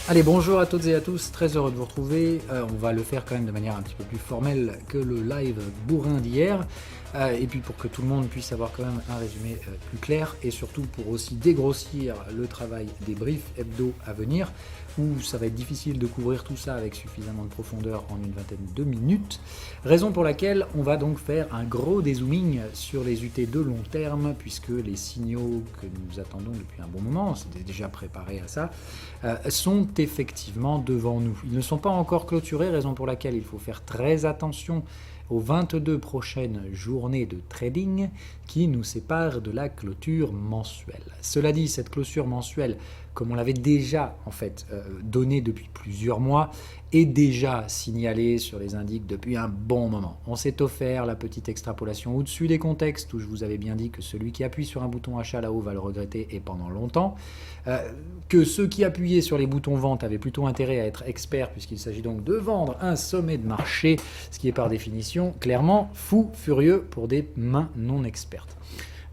Allez, bonjour à toutes et à tous, très heureux de vous retrouver. On va le faire quand même de manière un petit peu plus formelle que le live bourrin d'hier. Et puis pour que tout le monde puisse avoir quand même un résumé plus clair et surtout pour aussi dégrossir le travail des briefs hebdo à venir, où ça va être difficile de couvrir tout ça avec suffisamment de profondeur en une vingtaine de minutes. Raison pour laquelle on va donc faire un gros dézooming sur les UT de long terme, puisque les signaux que nous attendons depuis un bon moment, on s'était déjà préparé à ça, sont effectivement devant nous. Ils ne sont pas encore clôturés, raison pour laquelle il faut faire très attention aux 22 prochaines journées de trading qui nous séparent de la clôture mensuelle. Cela dit, cette clôture mensuelle, comme on l'avait déjà en fait donnée depuis plusieurs mois, est déjà signalée sur les indices depuis un bon moment. On s'est offert la petite extrapolation au-dessus des contextes où je vous avais bien dit que celui qui appuie sur un bouton achat là-haut va le regretter et pendant longtemps. Que ceux qui appuyaient sur les boutons vente avaient plutôt intérêt à être experts puisqu'il s'agit donc de vendre un sommet de marché, ce qui est par définition clairement fou furieux pour des mains non expertes.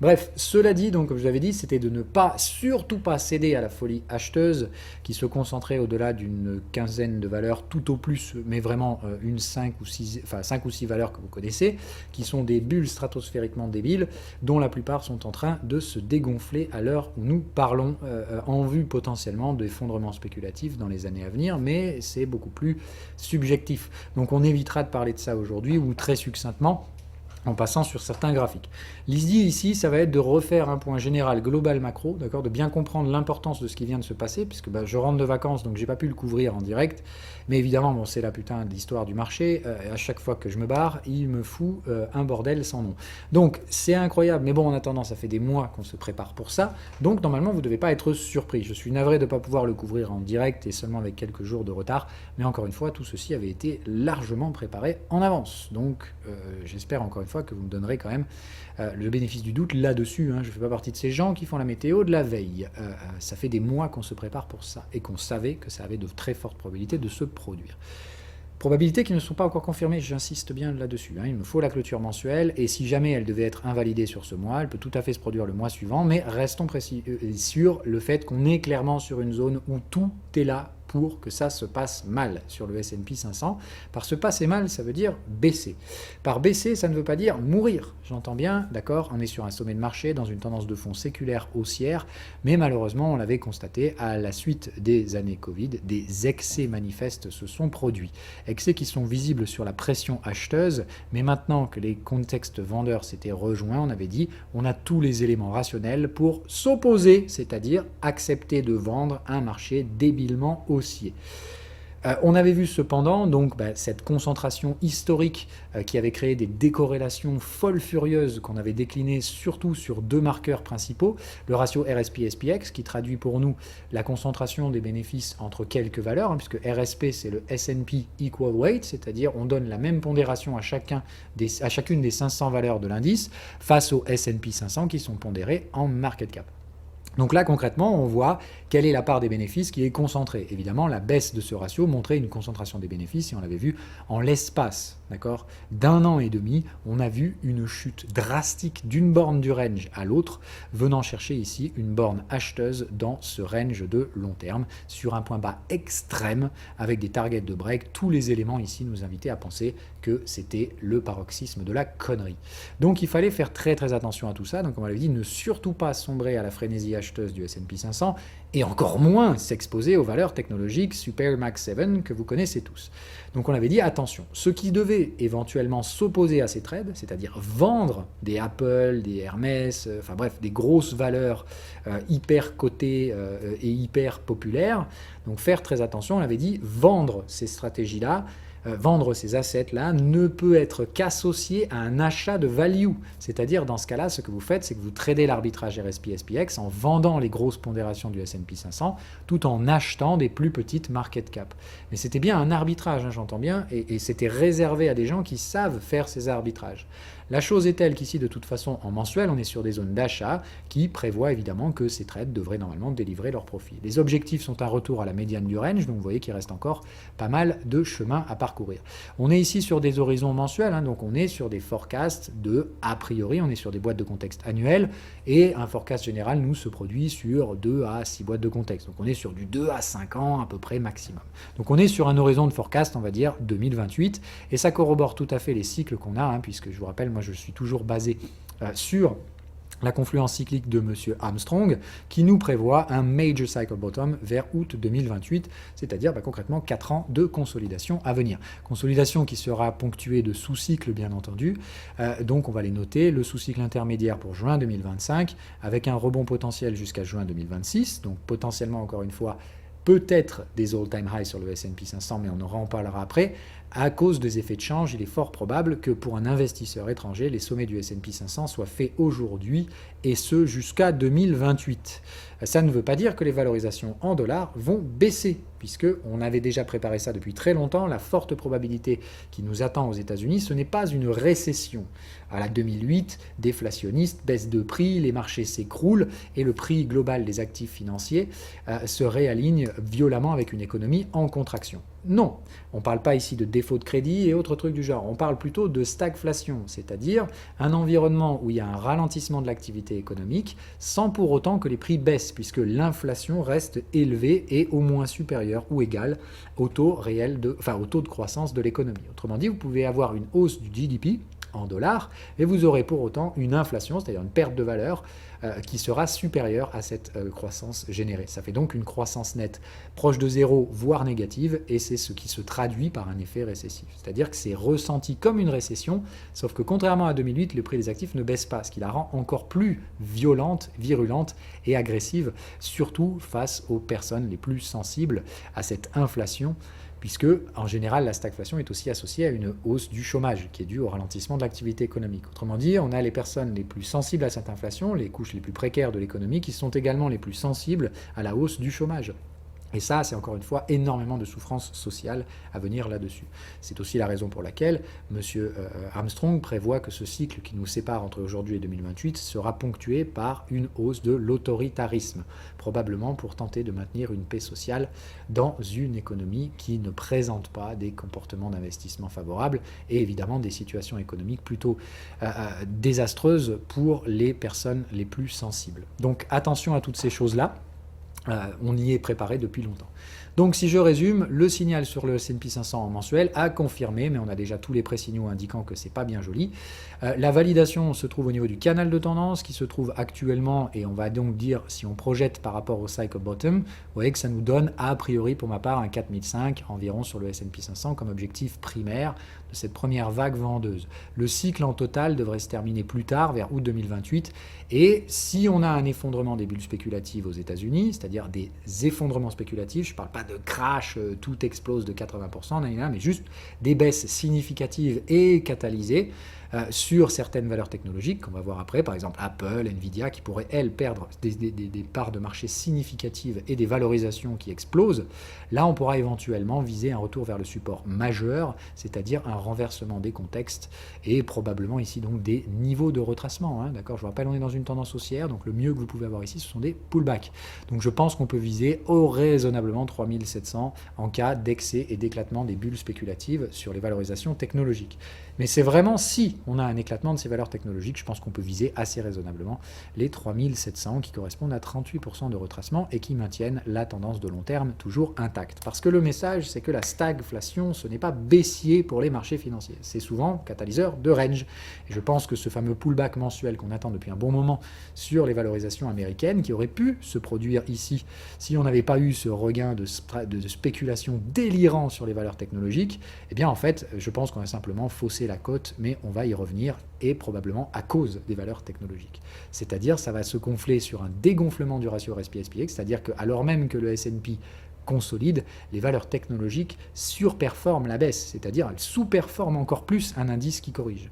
Bref, cela dit, donc comme je l'avais dit, c'était de ne pas, surtout pas céder à la folie acheteuse qui se concentrait au-delà d'une quinzaine de valeurs tout au plus, mais vraiment une 5 ou 6 valeurs que vous connaissez, qui sont des bulles stratosphériquement débiles, dont la plupart sont en train de se dégonfler à l'heure où nous parlons, en vue potentiellement d'effondrements spéculatifs dans les années à venir, mais c'est beaucoup plus subjectif. Donc on évitera de parler de ça aujourd'hui, ou très succinctement, en passant sur certains graphiques. L'idée ici, ça va être de refaire un point général global macro, d'accord, de bien comprendre l'importance de ce qui vient de se passer, puisque je rentre de vacances, donc j'ai pas pu le couvrir en direct, mais évidemment, bon, c'est la putain de l'histoire du marché, à chaque fois que je me barre, il me fout un bordel sans nom. Donc, c'est incroyable, mais bon, en attendant, ça fait des mois qu'on se prépare pour ça, donc normalement, vous ne devez pas être surpris. Je suis navré de ne pas pouvoir le couvrir en direct et seulement avec quelques jours de retard, mais encore une fois, tout ceci avait été largement préparé en avance, donc j'espère encore une fois que vous me donnerez quand même le bénéfice du doute là-dessus. Je ne fais pas partie de ces gens qui font la météo de la veille. Ça fait des mois qu'on se prépare pour ça et qu'on savait que ça avait de très fortes probabilités de se produire. Probabilités qui ne sont pas encore confirmées, j'insiste bien là-dessus. Il me faut la clôture mensuelle et si jamais elle devait être invalidée sur ce mois, elle peut tout à fait se produire le mois suivant, mais restons précis sur le fait qu'on est clairement sur une zone où tout est là pour que ça se passe mal sur le S&P 500. Par se passer mal, ça veut dire baisser. Par baisser, ça ne veut pas dire mourir. J'entends bien, d'accord, on est sur un sommet de marché dans une tendance de fond séculaire haussière, mais malheureusement, on l'avait constaté, à la suite des années Covid, des excès manifestes se sont produits. Excès qui sont visibles sur la pression acheteuse, mais maintenant que les contextes vendeurs s'étaient rejoints, on avait dit, on a tous les éléments rationnels pour s'opposer, c'est-à-dire accepter de vendre un marché débilement haussier. On avait vu cependant donc cette concentration historique qui avait créé des décorrélations folles furieuses qu'on avait déclinées surtout sur deux marqueurs principaux, le ratio RSP-SPX qui traduit pour nous la concentration des bénéfices entre quelques valeurs, puisque RSP c'est le S&P Equal Weight, c'est-à-dire on donne la même pondération à chacune des 500 valeurs de l'indice face au S&P 500 qui sont pondérés en market cap. Donc là, concrètement, on voit quelle est la part des bénéfices qui est concentrée. Évidemment, la baisse de ce ratio montrait une concentration des bénéfices, et on l'avait vu en l'espace, d'accord, d'un an et demi, on a vu une chute drastique d'une borne du range à l'autre, venant chercher ici une borne acheteuse dans ce range de long terme, sur un point bas extrême, avec des targets de break. Tous les éléments ici nous invitaient à penser que c'était le paroxysme de la connerie. Donc il fallait faire très très attention à tout ça. Donc on m'avait dit, ne surtout pas sombrer à la frénésie acheteuse du S&P 500 et encore moins s'exposer aux valeurs technologiques Super Max 7 que vous connaissez tous. Donc on avait dit attention, ceux qui devaient éventuellement s'opposer à ces trades, c'est-à-dire vendre des Apple, des Hermès, enfin bref, des grosses valeurs hyper cotées et hyper populaires, donc faire très attention, on avait dit vendre ces stratégies-là, vendre ces assets-là ne peut être qu'associé à un achat de value. C'est-à-dire, dans ce cas-là, ce que vous faites, c'est que vous tradez l'arbitrage RSP-SPX en vendant les grosses pondérations du S&P 500, tout en achetant des plus petites market cap. Mais c'était bien un arbitrage, j'entends bien, et c'était réservé à des gens qui savent faire ces arbitrages. La chose est telle qu'ici, de toute façon, en mensuel, on est sur des zones d'achat qui prévoient évidemment que ces trades devraient normalement délivrer leurs profits. Les objectifs sont un retour à la médiane du range, donc vous voyez qu'il reste encore pas mal de chemin à parcourir. On est ici sur des horizons mensuels, donc on est sur des forecasts a priori, on est sur des boîtes de contexte annuelles, et un forecast général, nous, se produit sur 2 à 6 boîtes de contexte. Donc on est sur du 2 à 5 ans à peu près maximum. Donc on est sur un horizon de forecast, on va dire 2028, et ça corrobore tout à fait les cycles qu'on a, puisque je vous rappelle, moi je suis toujours basé sur la confluence cyclique de M. Armstrong, qui nous prévoit un major cycle bottom vers août 2028, c'est-à-dire concrètement 4 ans de consolidation à venir. Consolidation qui sera ponctuée de sous-cycles, bien entendu, donc on va les noter, le sous-cycle intermédiaire pour juin 2025, avec un rebond potentiel jusqu'à juin 2026, donc potentiellement, encore une fois, peut-être des all-time highs sur le S&P 500, mais on en reparlera après. À cause des effets de change, il est fort probable que pour un investisseur étranger, les sommets du S&P 500 soient faits aujourd'hui, et ce jusqu'à 2028. Ça ne veut pas dire que les valorisations en dollars vont baisser, puisqu'on avait déjà préparé ça depuis très longtemps. La forte probabilité qui nous attend aux États-Unis, ce n'est pas une récession. À la 2008, déflationniste, baisse de prix, les marchés s'écroulent et le prix global des actifs financiers se réaligne violemment avec une économie en contraction. Non, on ne parle pas ici de défaut de crédit et autres trucs du genre, on parle plutôt de stagflation, c'est-à-dire un environnement où il y a un ralentissement de l'activité économique sans pour autant que les prix baissent, puisque l'inflation reste élevée et au moins supérieure ou égale au taux au taux de croissance de l'économie. Autrement dit, vous pouvez avoir une hausse du GDP en dollars, et vous aurez pour autant une inflation, c'est-à-dire une perte de valeur, qui sera supérieure à cette croissance générée. Ça fait donc une croissance nette proche de zéro, voire négative, et c'est ce qui se traduit par un effet récessif. C'est-à-dire que c'est ressenti comme une récession, sauf que contrairement à 2008, le prix des actifs ne baisse pas, ce qui la rend encore plus violente, virulente et agressive, surtout face aux personnes les plus sensibles à cette inflation, puisque, en général, la stagflation est aussi associée à une hausse du chômage, qui est due au ralentissement de l'activité économique. Autrement dit, on a les personnes les plus sensibles à cette inflation, les couches les plus précaires de l'économie, qui sont également les plus sensibles à la hausse du chômage. Et ça, c'est encore une fois énormément de souffrance sociale à venir là-dessus. C'est aussi la raison pour laquelle M. Armstrong prévoit que ce cycle qui nous sépare entre aujourd'hui et 2028 sera ponctué par une hausse de l'autoritarisme, probablement pour tenter de maintenir une paix sociale dans une économie qui ne présente pas des comportements d'investissement favorables et évidemment des situations économiques plutôt désastreuses pour les personnes les plus sensibles. Donc attention à toutes ces choses-là. On y est préparé depuis longtemps. Donc si je résume, le signal sur le S&P 500 en mensuel a confirmé, mais on a déjà tous les présignaux indiquant que c'est pas bien joli. La validation se trouve au niveau du canal de tendance qui se trouve actuellement, et on va donc dire, si on projette par rapport au cycle bottom, vous voyez que ça nous donne a priori pour ma part un 4005 environ sur le S&P 500 comme objectif primaire de cette première vague vendeuse. Le cycle en total devrait se terminer plus tard, vers août 2028, et si on a un effondrement des bulles spéculatives aux États-Unis, c'est-à-dire des effondrements spéculatifs, je ne parle pas de crash, tout explose de 80%, mais juste des baisses significatives et catalysées sur certaines valeurs technologiques qu'on va voir après, par exemple Apple, Nvidia, qui pourraient, elles, perdre des parts de marché significatives et des valorisations qui explosent. Là, on pourra éventuellement viser un retour vers le support majeur, c'est-à-dire un renversement des contextes et probablement ici donc des niveaux de retracement. D'accord, je vous rappelle, on est dans une tendance haussière, donc le mieux que vous pouvez avoir ici, ce sont des pullbacks. Donc je pense qu'on peut viser raisonnablement 3700 en cas d'excès et d'éclatement des bulles spéculatives sur les valorisations technologiques. Mais c'est vraiment si on a un éclatement de ces valeurs technologiques, je pense qu'on peut viser assez raisonnablement les 3700 qui correspondent à 38% de retracement et qui maintiennent la tendance de long terme toujours intacte. Parce que le message, c'est que la stagflation, ce n'est pas baissier pour les marchés financiers. C'est souvent catalyseur de range. Et je pense que ce fameux pullback mensuel qu'on attend depuis un bon moment sur les valorisations américaines, qui aurait pu se produire ici si on n'avait pas eu ce regain de spéculation délirant sur les valeurs technologiques, eh bien en fait, je pense qu'on a simplement faussé la cote, mais on va y revenir, et probablement à cause des valeurs technologiques. C'est-à-dire, ça va se gonfler sur un dégonflement du ratio RSP-SPX, c'est-à-dire qu'alors même que le S&P consolide, les valeurs technologiques surperforment la baisse, c'est-à-dire elles sous-performent encore plus un indice qui corrige.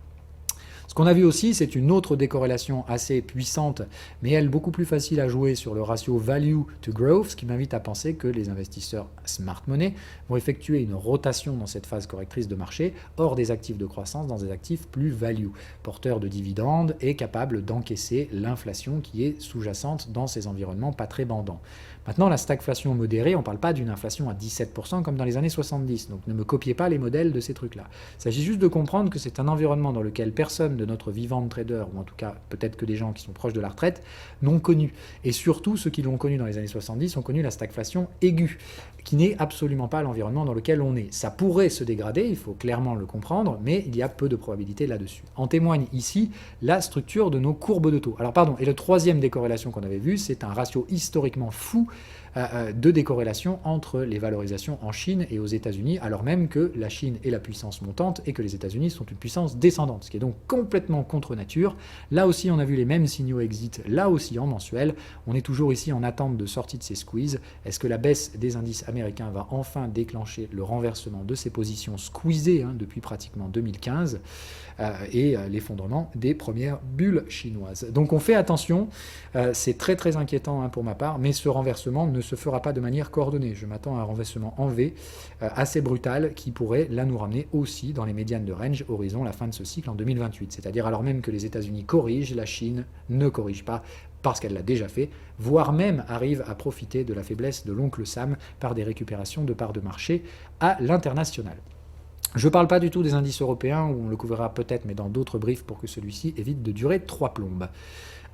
Ce qu'on a vu aussi, c'est une autre décorrélation assez puissante, mais elle beaucoup plus facile à jouer sur le ratio value to growth, ce qui m'invite à penser que les investisseurs smart money vont effectuer une rotation dans cette phase correctrice de marché hors des actifs de croissance dans des actifs plus value, porteurs de dividendes et capables d'encaisser l'inflation qui est sous-jacente dans ces environnements pas très bandants. Maintenant, la stagflation modérée, on ne parle pas d'une inflation à 17% comme dans les années 70, donc ne me copiez pas les modèles de ces trucs-là. Il s'agit juste de comprendre que c'est un environnement dans lequel personne de notre vivant de trader, ou en tout cas peut-être que des gens qui sont proches de la retraite, n'ont connu. Et surtout, ceux qui l'ont connu dans les années 70 ont connu la stagflation aiguë, qui n'est absolument pas l'environnement dans lequel on est. Ça pourrait se dégrader, il faut clairement le comprendre, mais il y a peu de probabilité là-dessus. En témoigne ici la structure de nos courbes de taux. Alors pardon, et le troisième décorrélation qu'on avait vu, c'est un ratio historiquement fou de décorrélation entre les valorisations en Chine et aux États-Unis, alors même que la Chine est la puissance montante et que les États-Unis sont une puissance descendante, ce qui est donc complètement contre nature. Là aussi, on a vu les mêmes signaux exit, là aussi en mensuel. On est toujours ici en attente de sortie de ces squeezes. Est-ce que la baisse des indices américains va enfin déclencher le renversement de ces positions squeezées depuis pratiquement 2015 et l'effondrement des premières bulles chinoises. Donc on fait attention, c'est très très inquiétant pour ma part, mais ce renversement ne se fera pas de manière coordonnée. Je m'attends à un renversement en V assez brutal qui pourrait là nous ramener aussi dans les médianes de range horizon la fin de ce cycle en 2028. C'est-à-dire alors même que les États-Unis corrigent, la Chine ne corrige pas parce qu'elle l'a déjà fait, voire même arrive à profiter de la faiblesse de l'oncle Sam par des récupérations de parts de marché à l'international. Je ne parle pas du tout des indices européens, où on le couvrira peut-être, mais dans d'autres briefs pour que celui-ci évite de durer 3 plombes.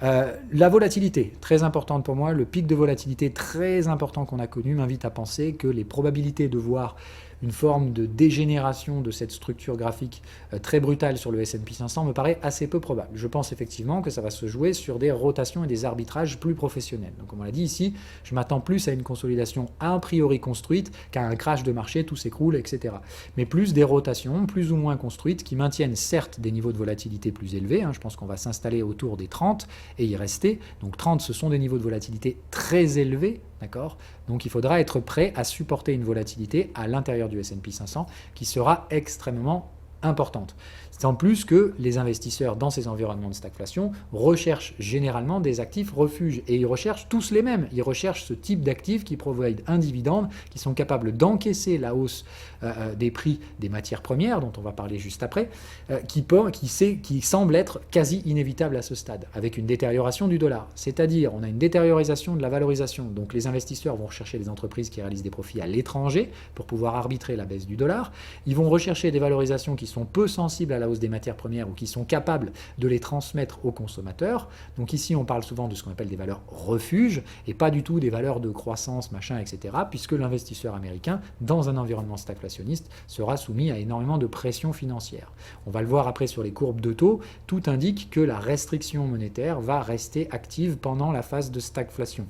La volatilité, très importante pour moi, le pic de volatilité très important qu'on a connu m'invite à penser que les probabilités de voir une forme de dégénération de cette structure graphique très brutale sur le S&P 500 me paraît assez peu probable. Je pense effectivement que ça va se jouer sur des rotations et des arbitrages plus professionnels. Donc comme on l'a dit ici, je m'attends plus à une consolidation a priori construite qu'à un crash de marché, tout s'écroule, etc. Mais plus des rotations, plus ou moins construites, qui maintiennent certes des niveaux de volatilité plus élevés. Je pense qu'on va s'installer autour des 30 et y rester. Donc 30, ce sont des niveaux de volatilité très élevés. D'accord ? Donc il faudra être prêt à supporter une volatilité à l'intérieur du S&P 500 qui sera extrêmement importante. C'est en plus que les investisseurs dans ces environnements de stagflation recherchent généralement des actifs refuges et ils recherchent tous les mêmes. Ils recherchent ce type d'actifs qui provident un dividende, qui sont capables d'encaisser la hausse des prix des matières premières, dont on va parler juste après, qui semble être quasi inévitable à ce stade, avec une détérioration du dollar. C'est-à-dire, on a une détériorisation de la valorisation. Donc les investisseurs vont rechercher des entreprises qui réalisent des profits à l'étranger pour pouvoir arbitrer la baisse du dollar. Ils vont rechercher des valorisations qui sont peu sensibles à la hausse des matières premières ou qui sont capables de les transmettre aux consommateurs. Donc ici, on parle souvent de ce qu'on appelle des valeurs refuges et pas du tout des valeurs de croissance, machin, etc. puisque l'investisseur américain, dans un environnement stagflationniste, sera soumis à énormément de pression financière. On va le voir après sur les courbes de taux. Tout indique que la restriction monétaire va rester active pendant la phase de stagflation.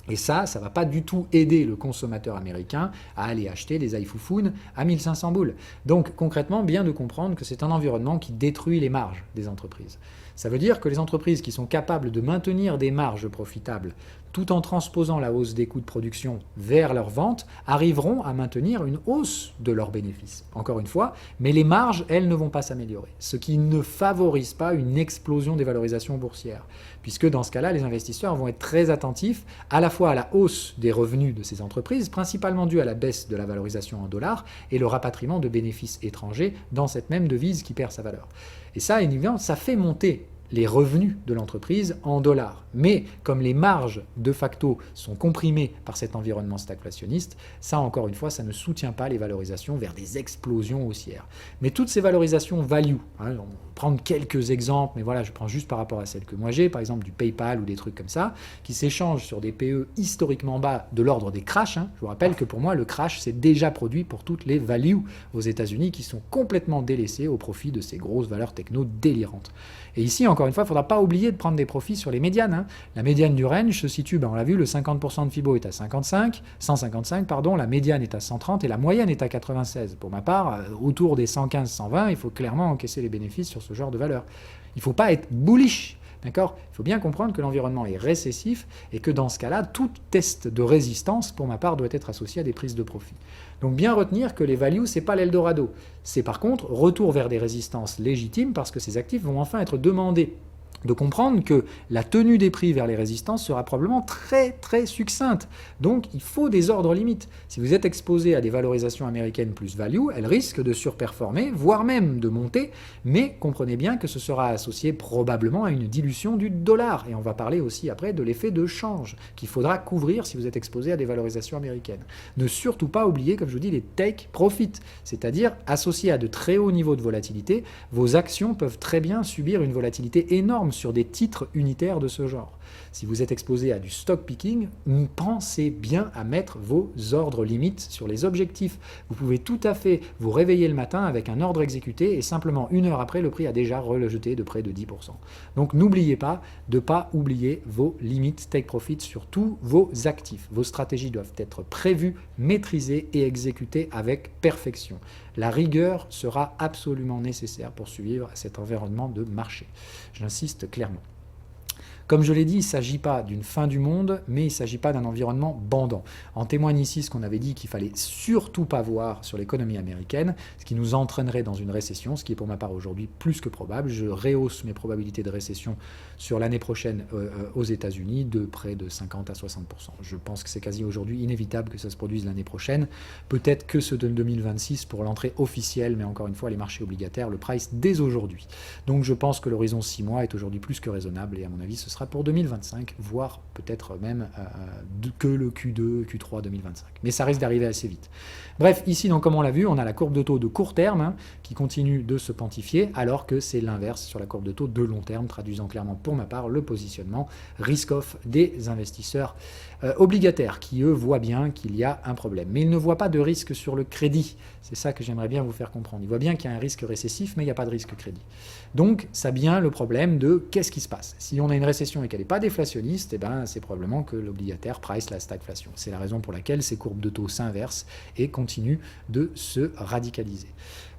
Et ça ne va pas du tout aider le consommateur américain à aller acheter des iPhone à 1500 boules. Donc concrètement, bien de comprendre que c'est un environnement qui détruit les marges des entreprises. Ça veut dire que les entreprises qui sont capables de maintenir des marges profitables tout en transposant la hausse des coûts de production vers leurs ventes, arriveront à maintenir une hausse de leurs bénéfices. Encore une fois, mais les marges, elles, ne vont pas s'améliorer, ce qui ne favorise pas une explosion des valorisations boursières, puisque dans ce cas-là, les investisseurs vont être très attentifs à la fois à la hausse des revenus de ces entreprises, principalement due à la baisse de la valorisation en dollars et le rapatriement de bénéfices étrangers dans cette même devise qui perd sa valeur. Et ça, évidemment, ça fait monter les revenus de l'entreprise en dollars. Mais comme les marges de facto sont comprimées par cet environnement stagflationniste, ça encore une fois, ça ne soutient pas les valorisations vers des explosions haussières. Mais toutes ces valorisations value, on va prendre quelques exemples, mais voilà, je prends juste par rapport à celles que moi j'ai, par exemple du PayPal ou des trucs comme ça, qui s'échangent sur des PE historiquement bas de l'ordre des crashs. Je vous rappelle que pour moi, le crash s'est déjà produit pour toutes les values aux États-Unis qui sont complètement délaissées au profit de ces grosses valeurs techno délirantes. Et ici, encore une fois, il ne faudra pas oublier de prendre des profits sur les médianes. La médiane du range se situe, on l'a vu, le 50% de Fibo est à 155, la médiane est à 130 et la moyenne est à 96. Pour ma part, autour des 115-120, il faut clairement encaisser les bénéfices sur ce genre de valeur. Il ne faut pas être bullish, D'accord? Il faut bien comprendre que l'environnement est récessif et que dans ce cas-là, tout test de résistance, pour ma part, doit être associé à des prises de profit. Donc bien retenir que les values, ce n'est pas l'Eldorado. C'est par contre retour vers des résistances légitimes parce que ces actifs vont enfin être demandés. De comprendre que la tenue des prix vers les résistances sera probablement très très succincte. Donc il faut des ordres limites. Si vous êtes exposé à des valorisations américaines plus value, elles risquent de surperformer, voire même de monter, mais comprenez bien que ce sera associé probablement à une dilution du dollar. Et on va parler aussi après de l'effet de change qu'il faudra couvrir si vous êtes exposé à des valorisations américaines. Ne surtout pas oublier, comme je vous dis, les take profit, c'est-à-dire associés à de très hauts niveaux de volatilité, vos actions peuvent très bien subir une volatilité énorme sur des titres unitaires de ce genre. Si vous êtes exposé à du stock picking, pensez bien à mettre vos ordres limites sur les objectifs. Vous pouvez tout à fait vous réveiller le matin avec un ordre exécuté et simplement 1 heure après, le prix a déjà rejeté de près de 10%. Donc n'oubliez pas de ne pas oublier vos limites take profit sur tous vos actifs. Vos stratégies doivent être prévues, maîtrisées et exécutées avec perfection. La rigueur sera absolument nécessaire pour suivre cet environnement de marché. J'insiste clairement. Comme je l'ai dit, il ne s'agit pas d'une fin du monde, mais il ne s'agit pas d'un environnement bandant. En témoigne ici ce qu'on avait dit qu'il fallait surtout pas voir sur l'économie américaine, ce qui nous entraînerait dans une récession, ce qui est pour ma part aujourd'hui plus que probable. Je rehausse mes probabilités de récession sur l'année prochaine aux États-Unis de près de 50 à 60%. Je pense que c'est quasi aujourd'hui inévitable que ça se produise l'année prochaine. Peut-être que ce de 2026 pour l'entrée officielle, mais encore une fois, les marchés obligataires le price dès aujourd'hui. Donc je pense que l'horizon 6 mois est aujourd'hui plus que raisonnable et à mon avis, ce sera pour 2025, voire peut-être même que le Q2, Q3 2025. Mais ça risque d'arriver assez vite. Bref, ici, donc, comme on l'a vu, on a la courbe de taux de court terme qui continue de se pontifier, alors que c'est l'inverse sur la courbe de taux de long terme, traduisant clairement pour ma part le positionnement risk-off des investisseurs obligataires, qui eux voient bien qu'il y a un problème. Mais ils ne voient pas de risque sur le crédit. C'est ça que j'aimerais bien vous faire comprendre. Ils voient bien qu'il y a un risque récessif, mais il n'y a pas de risque crédit. Donc, ça vient le problème de qu'est-ce qui se passe. Si on a une récession et qu'elle n'est pas déflationniste, eh ben, c'est probablement que l'obligataire price la stagflation. C'est la raison pour laquelle ces courbes de taux s'inversent et continuent de se radicaliser.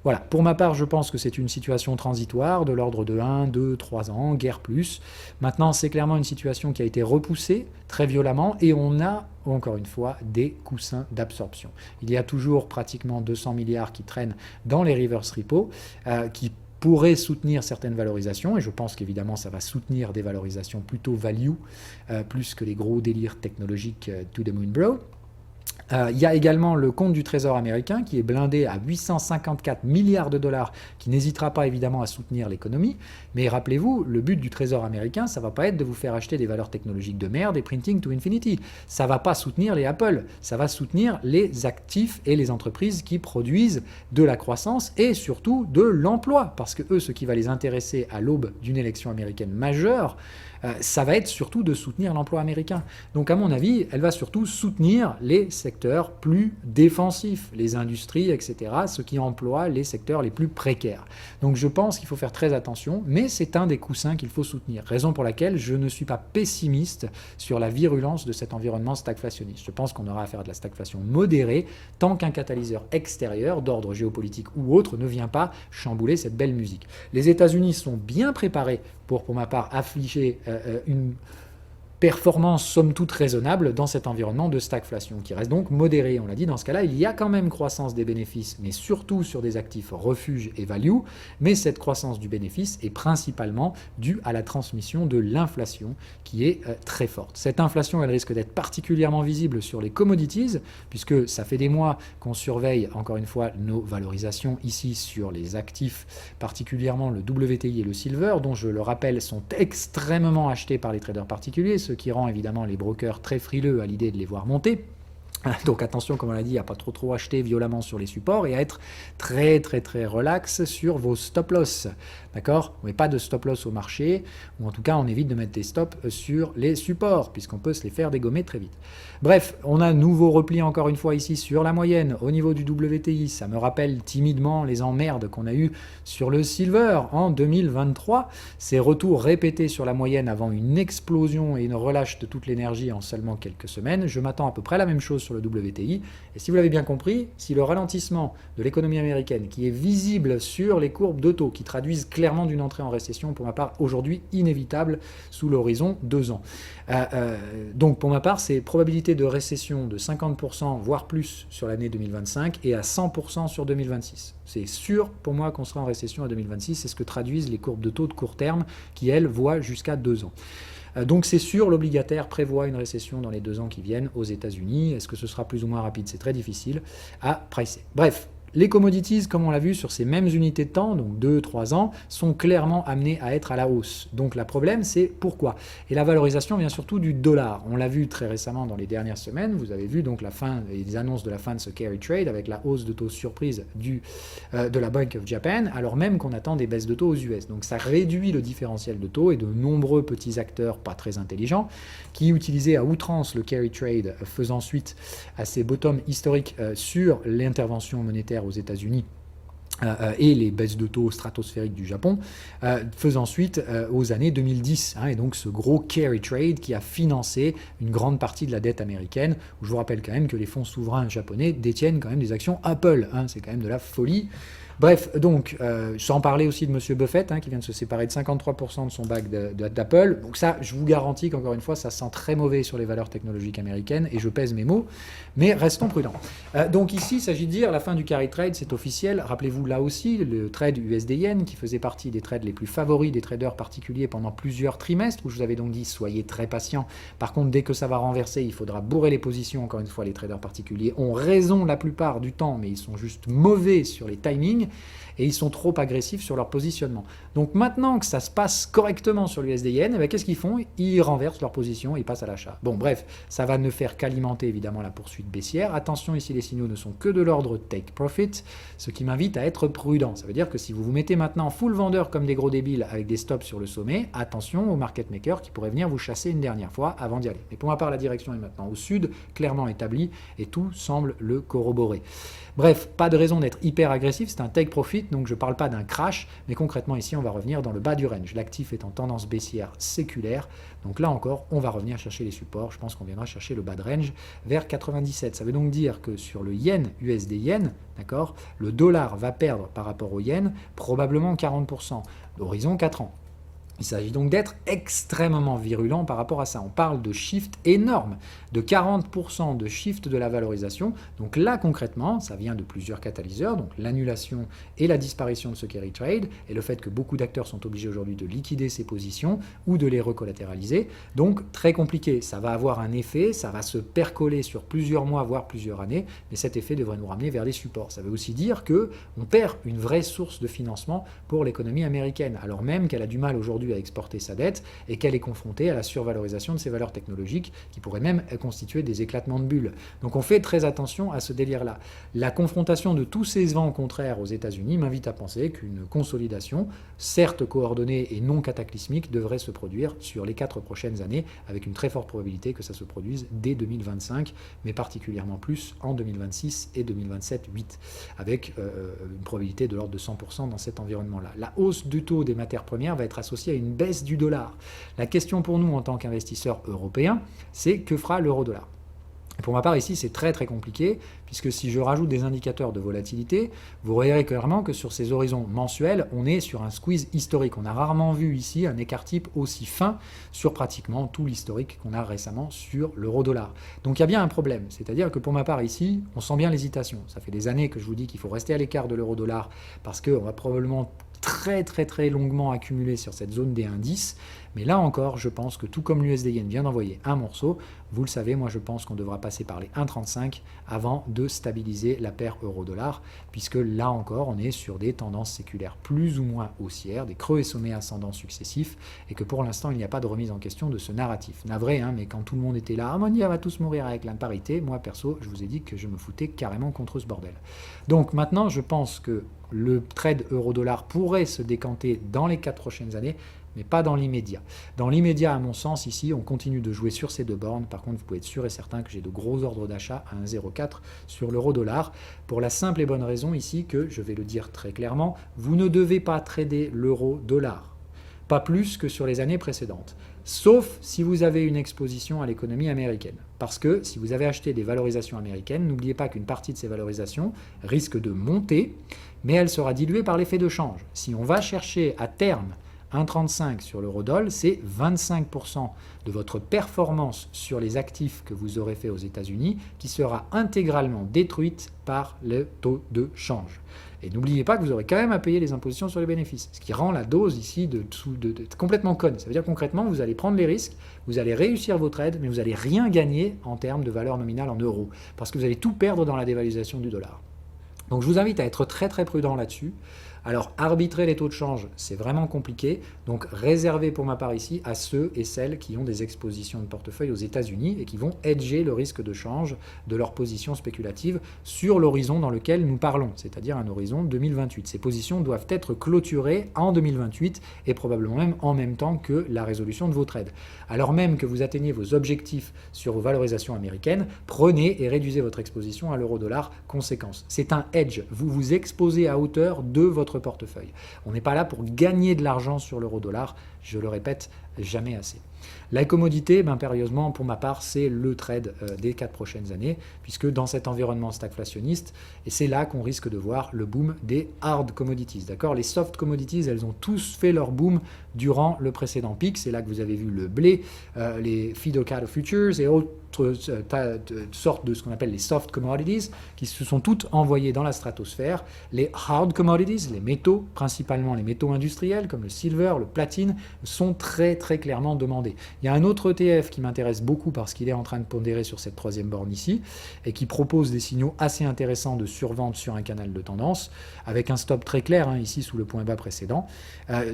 Voilà, pour ma part, je pense que c'est une situation transitoire de l'ordre de 1, 2, 3 ans, guère plus. Maintenant, c'est clairement une situation qui a été repoussée très violemment et on a, encore une fois, des coussins d'absorption. Il y a toujours pratiquement 200 milliards qui traînent dans les reverse repo, qui pourrait soutenir certaines valorisations, et je pense qu'évidemment ça va soutenir des valorisations plutôt value, plus que les gros délires technologiques to the moon bro. Il y a également le compte du Trésor américain qui est blindé à 854 milliards de dollars, qui n'hésitera pas évidemment à soutenir l'économie. Mais rappelez-vous, le but du Trésor américain, ça ne va pas être de vous faire acheter des valeurs technologiques de merde et printing to infinity. Ça ne va pas soutenir les Apple, ça va soutenir les actifs et les entreprises qui produisent de la croissance et surtout de l'emploi. Parce que eux, ce qui va les intéresser à l'aube d'une élection américaine majeure, ça va être surtout de soutenir l'emploi américain. Donc à mon avis, elle va surtout soutenir les secteurs plus défensifs, les industries, etc., ceux qui emploient les secteurs les plus précaires. Donc je pense qu'il faut faire très attention, mais c'est un des coussins qu'il faut soutenir. Raison pour laquelle je ne suis pas pessimiste sur la virulence de cet environnement stagflationniste. Je pense qu'on aura à faire de la stagflation modérée tant qu'un catalyseur extérieur d'ordre géopolitique ou autre ne vient pas chambouler cette belle musique. Les États-Unis sont bien préparés pour ma part, afficher une performance somme toute raisonnable dans cet environnement de stagflation, qui reste donc modéré. On l'a dit, dans ce cas-là, il y a quand même croissance des bénéfices, mais surtout sur des actifs refuge et value, mais cette croissance du bénéfice est principalement due à la transmission de l'inflation, qui est très forte. Cette inflation, elle risque d'être particulièrement visible sur les commodities, puisque ça fait des mois qu'on surveille, encore une fois, nos valorisations ici sur les actifs, particulièrement le WTI et le silver, dont je le rappelle, sont extrêmement achetés par les traders particuliers, ce qui rend évidemment les brokers très frileux à l'idée de les voir monter. Donc attention, comme on l'a dit, à pas trop acheter violemment sur les supports et à être très relax sur vos stop-loss. D'accord ? On met pas de stop-loss au marché, ou en tout cas on évite de mettre des stops sur les supports, puisqu'on peut se les faire dégommer très vite. Bref, on a nouveau repli encore une fois ici sur la moyenne au niveau du WTI. Ça me rappelle timidement les emmerdes qu'on a eues sur le silver en 2023. Ces retours répétés sur la moyenne avant une explosion et une relâche de toute l'énergie en seulement quelques semaines. Je m'attends à peu près à la même chose sur sur le WTI. Et si vous l'avez bien compris, si le ralentissement de l'économie américaine, qui est visible sur les courbes de taux, qui traduisent clairement d'une entrée en récession, pour ma part, aujourd'hui inévitable sous l'horizon 2 ans. Donc pour ma part, c'est probabilité de récession de 50%, voire plus sur l'année 2025 et à 100% sur 2026. C'est sûr pour moi qu'on sera en récession à 2026, c'est ce que traduisent les courbes de taux de court terme qui, elles, voient jusqu'à 2 ans. Donc c'est sûr, l'obligataire prévoit une récession dans les 2 ans qui viennent aux États-Unis. Est-ce que ce sera plus ou moins rapide? C'est très difficile à pricer. Bref. Les commodities, comme on l'a vu sur ces mêmes unités de temps, donc 2-3 ans, sont clairement amenées à être à la hausse. Donc le problème, c'est pourquoi? Et la valorisation vient surtout du dollar. On l'a vu très récemment dans les dernières semaines. Vous avez vu donc la fin, les annonces de la fin de ce carry trade avec la hausse de taux surprise de la Bank of Japan, alors même qu'on attend des baisses de taux aux US. Donc ça réduit le différentiel de taux et de nombreux petits acteurs pas très intelligents qui utilisaient à outrance le carry trade, faisant suite à ces bottoms historiques sur l'intervention monétaire aux États-Unis et les baisses de taux stratosphériques du Japon, faisant suite aux années 2010. Et donc ce gros carry trade qui a financé une grande partie de la dette américaine, où je vous rappelle quand même que les fonds souverains japonais détiennent quand même des actions Apple. C'est quand même de la folie. Bref, donc, sans parler aussi de M. Buffett, qui vient de se séparer de 53% de son bac d'Apple. Donc ça, je vous garantis qu'encore une fois, ça sent très mauvais sur les valeurs technologiques américaines, et je pèse mes mots, mais restons prudents. Donc ici, il s'agit de dire, la fin du carry trade, c'est officiel. Rappelez-vous là aussi, le trade USD-Yen, qui faisait partie des trades les plus favoris des traders particuliers pendant plusieurs trimestres, où je vous avais donc dit, soyez très patients. Par contre, dès que ça va renverser, il faudra bourrer les positions. Encore une fois, les traders particuliers ont raison la plupart du temps, mais ils sont juste mauvais sur les timings, et ils sont trop agressifs sur leur positionnement. Donc maintenant que ça se passe correctement sur l'USD-Yen, qu'est-ce qu'ils font? Ils renversent leur position et ils passent à l'achat. Bon, bref, ça va ne faire qu'alimenter évidemment la poursuite baissière. Attention, ici les signaux ne sont que de l'ordre take profit, ce qui m'invite à être prudent. Ça veut dire que si vous vous mettez maintenant full vendeur comme des gros débiles avec des stops sur le sommet, attention aux market makers qui pourraient venir vous chasser une dernière fois avant d'y aller. Mais pour ma part, la direction est maintenant au sud, clairement établie, et tout semble le corroborer. Bref, pas de raison d'être hyper agressif, c'est un take profit, donc je ne parle pas d'un crash, mais concrètement ici on va revenir dans le bas du range. L'actif est en tendance baissière séculaire, donc là encore on va revenir chercher les supports, je pense qu'on viendra chercher le bas de range vers 97. Ça veut donc dire que sur le yen, USD yen, d'accord, le dollar va perdre par rapport au yen probablement 40%, d'horizon 4 ans. Il s'agit donc d'être extrêmement virulent par rapport à ça. On parle de shift énorme, de 40% de shift de la valorisation. Donc là, concrètement, ça vient de plusieurs catalyseurs, donc l'annulation et la disparition de ce carry trade, et le fait que beaucoup d'acteurs sont obligés aujourd'hui de liquider ces positions ou de les recollatéraliser. Donc très compliqué. Ça va avoir un effet, ça va se percoler sur plusieurs mois, voire plusieurs années, mais cet effet devrait nous ramener vers les supports. Ça veut aussi dire qu'on perd une vraie source de financement pour l'économie américaine, alors même qu'elle a du mal aujourd'hui à exporter sa dette et qu'elle est confrontée à la survalorisation de ses valeurs technologiques qui pourraient même constituer des éclatements de bulles. Donc on fait très attention à ce délire-là. La confrontation de tous ces vents contraires aux États-Unis m'invite à penser qu'une consolidation, certes coordonnée et non cataclysmique, devrait se produire sur les 4 prochaines années, avec une très forte probabilité que ça se produise dès 2025, mais particulièrement plus en 2026 et 2027-8, avec une probabilité de l'ordre de 100% dans cet environnement-là. La hausse du taux des matières premières va être associée à une baisse du dollar. La question pour nous en tant qu'investisseurs européens, c'est que fera l'euro-dollar? Pour ma part, ici, c'est très très compliqué, puisque si je rajoute des indicateurs de volatilité, vous verrez clairement que sur ces horizons mensuels, on est sur un squeeze historique. On a rarement vu ici un écart type aussi fin sur pratiquement tout l'historique qu'on a récemment sur l'euro-dollar. Donc il y a bien un problème, c'est-à-dire que pour ma part ici, on sent bien l'hésitation. Ça fait des années que je vous dis qu'il faut rester à l'écart de l'euro-dollar, parce qu'on va probablement très très très longuement accumulé sur cette zone des indices, mais là encore je pense que tout comme l'USD-Yen vient d'envoyer un morceau, vous le savez, moi je pense qu'on devra passer par les 1,35 avant de stabiliser la paire euro-dollar, puisque là encore on est sur des tendances séculaires plus ou moins haussières, des creux et sommets ascendants successifs, et que pour l'instant il n'y a pas de remise en question de ce narratif. Navré, mais quand tout le monde était là, Harmonia va tous mourir avec la parité, moi perso je vous ai dit que je me foutais carrément contre ce bordel. Donc maintenant je pense que le trade euro-dollar pourrait se décanter dans les 4 prochaines années, mais pas dans l'immédiat. Dans l'immédiat, à mon sens, ici, on continue de jouer sur ces 2 bornes. Par contre, vous pouvez être sûr et certain que j'ai de gros ordres d'achat à 1,04 sur l'euro-dollar, pour la simple et bonne raison ici que, je vais le dire très clairement, vous ne devez pas trader l'euro-dollar. Pas plus que sur les années précédentes. sauf si vous avez une exposition à l'économie américaine. Parce que si vous avez acheté des valorisations américaines, n'oubliez pas qu'une partie de ces valorisations risque de monter, mais elle sera diluée par l'effet de change. Si on va chercher à terme 1,35 sur l'euro-dollar, c'est 25% de votre performance sur les actifs que vous aurez fait aux États-Unis qui sera intégralement détruite par le taux de change. Et n'oubliez pas que vous aurez quand même à payer les impositions sur les bénéfices, ce qui rend la dose ici de complètement conne. Ça veut dire concrètement, vous allez prendre les risques, vous allez réussir vos trades, mais vous n'allez rien gagner en termes de valeur nominale en euros, parce que vous allez tout perdre dans la dévaluation du dollar. Donc je vous invite à être très très prudent là-dessus. Alors arbitrer les taux de change, c'est vraiment compliqué, donc réservez pour ma part ici à ceux et celles qui ont des expositions de portefeuille aux États-Unis et qui vont hedger le risque de change de leur position spéculative sur l'horizon dans lequel nous parlons, c'est-à-dire un horizon 2028. Ces positions doivent être clôturées en 2028 et probablement même en même temps que la résolution de vos trades. Alors même que vous atteignez vos objectifs sur vos valorisations américaines, prenez et réduisez votre exposition à l'euro-dollar conséquence. C'est un hedge, vous vous exposez à hauteur de votre portefeuille. On n'est pas là pour gagner de l'argent sur l'euro-dollar, je le répète jamais assez. La commodité, impérieusement, pour ma part, c'est le trade des 4 prochaines années, puisque dans cet environnement stagflationniste, et c'est là qu'on risque de voir le boom des hard commodities. D'accord ? Les soft commodities, elles ont tous fait leur boom durant le précédent pic. C'est là que vous avez vu le blé, les feed cattle futures et autres sortes de ce qu'on appelle les soft commodities, qui se sont toutes envoyées dans la stratosphère. Les hard commodities, les métaux, principalement les métaux industriels, comme le silver, le platine, sont très très clairement demandés. Il y a un autre ETF qui m'intéresse beaucoup parce qu'il est en train de pondérer sur cette troisième borne ici et qui propose des signaux assez intéressants de survente sur un canal de tendance avec un stop très clair ici sous le point bas précédent.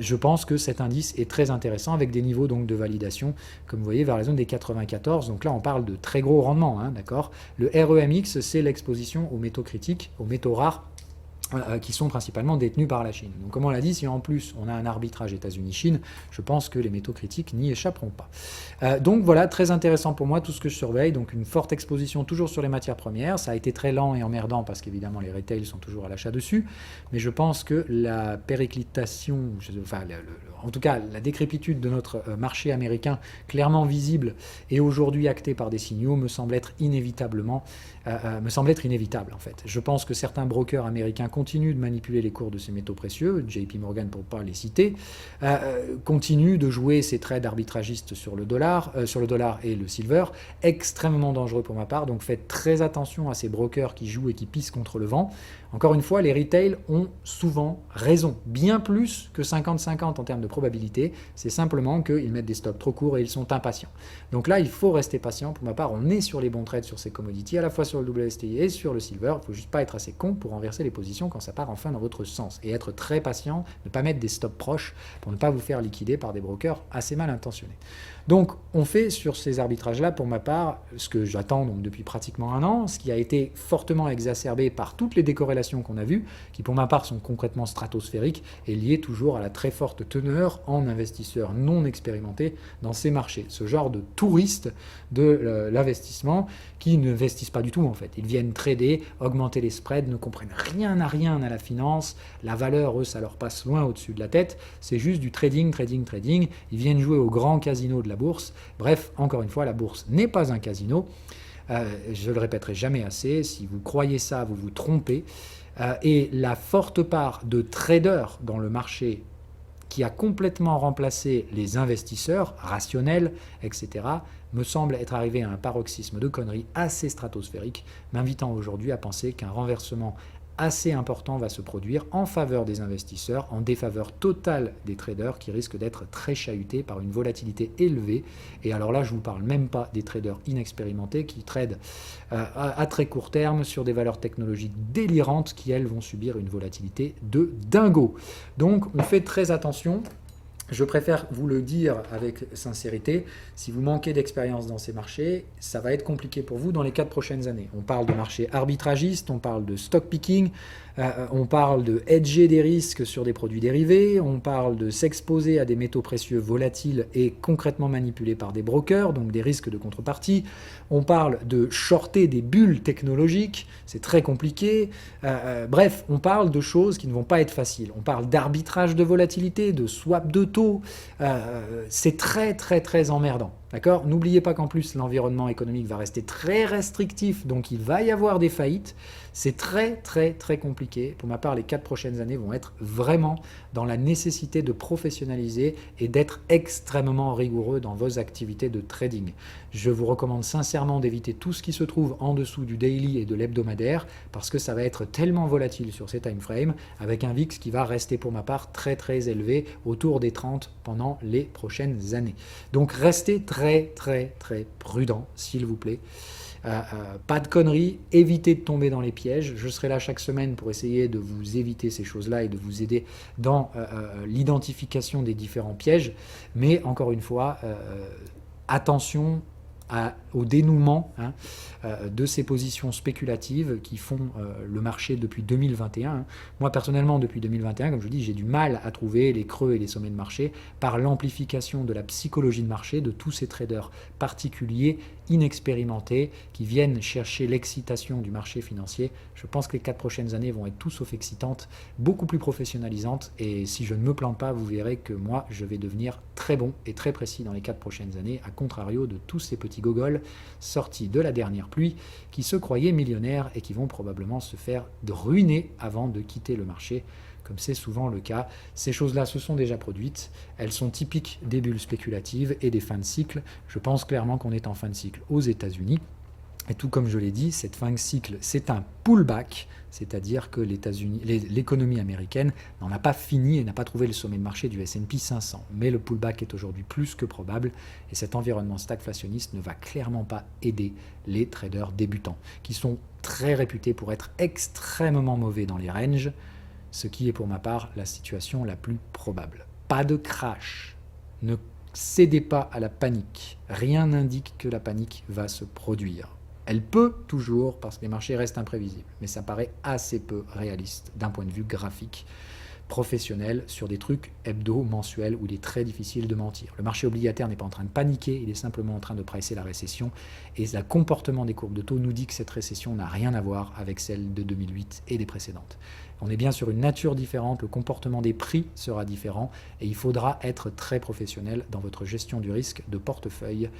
Je pense que cet indice est très intéressant avec des niveaux donc de validation comme vous voyez vers la zone des 94. Donc là on parle de très gros rendement, d'accord. Le REMX, c'est l'exposition aux métaux critiques, aux métaux rares qui sont principalement détenus par la Chine. Donc comme on l'a dit, si en plus on a un arbitrage États-Unis-Chine, je pense que les métaux critiques n'y échapperont pas. Donc voilà, très intéressant pour moi tout ce que je surveille, donc une forte exposition toujours sur les matières premières, ça a été très lent et emmerdant parce qu'évidemment les retails sont toujours à l'achat dessus, mais je pense que la périclitation, en tout cas la décrépitude de notre marché américain, clairement visible et aujourd'hui actée par des signaux, me semble être inévitable en fait. Je pense que certains brokers américains continuent de manipuler les cours de ces métaux précieux, JP Morgan pour ne pas les citer, continuent de jouer ces trades arbitragistes sur le dollar et le silver, extrêmement dangereux pour ma part, donc faites très attention à ces brokers qui jouent et qui pissent contre le vent. Encore une fois, les retails ont souvent raison, bien plus que 50-50 en termes de probabilité, c'est simplement qu'ils mettent des stops trop courts et ils sont impatients. Donc là, il faut rester patient, pour ma part, on est sur les bons trades sur ces commodities, à la fois sur le WSTI et sur le silver, il ne faut juste pas être assez con pour renverser les positions quand ça part enfin dans votre sens, et être très patient, ne pas mettre des stops proches pour ne pas vous faire liquider par des brokers assez mal intentionnés. Donc on fait sur ces arbitrages-là, pour ma part, ce que j'attends donc depuis pratiquement un an, ce qui a été fortement exacerbé par toutes les décorrélations qu'on a vues, qui pour ma part sont concrètement stratosphériques et liées toujours à la très forte teneur en investisseurs non expérimentés dans ces marchés. Ce genre de touristes de l'investissement qui n'investissent pas du tout en fait. Ils viennent trader, augmenter les spreads, ne comprennent rien à la finance, la valeur, eux, ça leur passe loin au-dessus de la tête, c'est juste du trading, ils viennent jouer au grand casino de la bourse. Bref, encore une fois, la bourse n'est pas un casino. Je le répéterai jamais assez, si vous croyez ça, vous vous trompez. Et la forte part de traders dans le marché qui a complètement remplacé les investisseurs rationnels, etc., me semble être arrivé à un paroxysme de conneries assez stratosphérique, m'invitant aujourd'hui à penser qu'un renversement assez important va se produire en faveur des investisseurs, en défaveur totale des traders qui risquent d'être très chahutés par une volatilité élevée. Et alors là, je ne vous parle même pas des traders inexpérimentés qui tradent à très court terme sur des valeurs technologiques délirantes qui, elles, vont subir une volatilité de dingo. Donc, on fait très attention. Je préfère vous le dire avec sincérité, si vous manquez d'expérience dans ces marchés, ça va être compliqué pour vous dans les 4 prochaines années. On parle de marché arbitragiste, on parle de stock picking, on parle de hedger des risques sur des produits dérivés, on parle de s'exposer à des métaux précieux volatiles et concrètement manipulés par des brokers, donc des risques de contrepartie. On parle de shorter des bulles technologiques, c'est très compliqué. Bref, on parle de choses qui ne vont pas être faciles. On parle d'arbitrage de volatilité, de swap de taux, taux, c'est très très très emmerdant. D'accord ? N'oubliez pas qu'en plus l'environnement économique va rester très restrictif, donc il va y avoir des faillites. C'est très très très compliqué. Pour ma part, les 4 prochaines années vont être vraiment dans la nécessité de professionnaliser et d'être extrêmement rigoureux dans vos activités de trading. Je vous recommande sincèrement d'éviter tout ce qui se trouve en dessous du daily et de l'hebdomadaire parce que ça va être tellement volatile sur ces time frames avec un VIX qui va rester pour ma part très très élevé autour des 30 pendant les prochaines années. Donc restez très très très prudent s'il vous plaît. Pas de conneries, évitez de tomber dans les pièges. Je serai là chaque semaine pour essayer de vous éviter ces choses-là et de vous aider dans l'identification des différents pièges. Mais encore une fois, attention au dénouement de ces positions spéculatives qui font le marché depuis 2021. Moi, personnellement, depuis 2021, comme je vous dis, j'ai du mal à trouver les creux et les sommets de marché par l'amplification de la psychologie de marché de tous ces traders particuliers, inexpérimentés, qui viennent chercher l'excitation du marché financier. Je pense que les 4 prochaines années vont être tout sauf excitantes, beaucoup plus professionnalisantes, et si je ne me plante pas, vous verrez que moi, je vais devenir très bon et très précis dans les 4 prochaines années, à contrario de tous ces petits gogols sortis de la dernière pluie qui se croyaient millionnaires et qui vont probablement se faire ruiner avant de quitter le marché, comme c'est souvent le cas. Ces choses-là se sont déjà produites, elles sont typiques des bulles spéculatives et des fins de cycle. Je pense clairement qu'on est en fin de cycle aux États-Unis. Et tout comme je l'ai dit, cette fin de cycle, c'est un pullback, c'est-à-dire que l'économie américaine n'en a pas fini et n'a pas trouvé le sommet de marché du S&P 500. Mais le pullback est aujourd'hui plus que probable et cet environnement stagflationniste ne va clairement pas aider les traders débutants, qui sont très réputés pour être extrêmement mauvais dans les ranges, ce qui est pour ma part la situation la plus probable. Pas de crash, ne cédez pas à la panique, rien n'indique que la panique va se produire. Elle peut toujours, parce que les marchés restent imprévisibles, mais ça paraît assez peu réaliste d'un point de vue graphique, professionnel, sur des trucs hebdo, mensuels, où il est très difficile de mentir. Le marché obligataire n'est pas en train de paniquer, il est simplement en train de pricer la récession, et le comportement des courbes de taux nous dit que cette récession n'a rien à voir avec celle de 2008 et des précédentes. On est bien sur une nature différente, le comportement des prix sera différent, et il faudra être très professionnel dans votre gestion du risque de portefeuille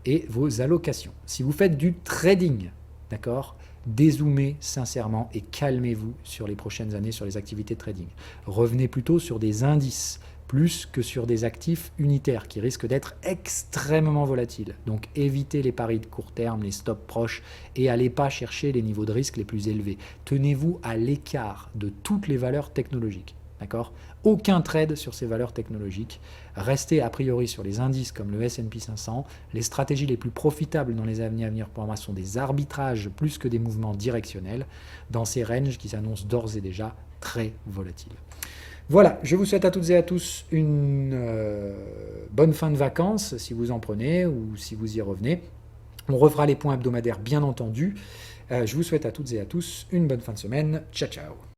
et vos allocations. Si vous faites du trading, d'accord, dézoomez sincèrement et calmez-vous sur les prochaines années sur les activités de trading. Revenez plutôt sur des indices plus que sur des actifs unitaires qui risquent d'être extrêmement volatiles. Donc évitez les paris de court terme, les stops proches et allez pas chercher les niveaux de risque les plus élevés. Tenez-vous à l'écart de toutes les valeurs technologiques. D'accord ? Aucun trade sur ces valeurs technologiques. Restez a priori sur les indices comme le S&P 500. Les stratégies les plus profitables dans les années à venir pour moi sont des arbitrages plus que des mouvements directionnels dans ces ranges qui s'annoncent d'ores et déjà très volatiles. Voilà, je vous souhaite à toutes et à tous une bonne fin de vacances si vous en prenez ou si vous y revenez. On refera les points hebdomadaires bien entendu. Je vous souhaite à toutes et à tous une bonne fin de semaine. Ciao, ciao.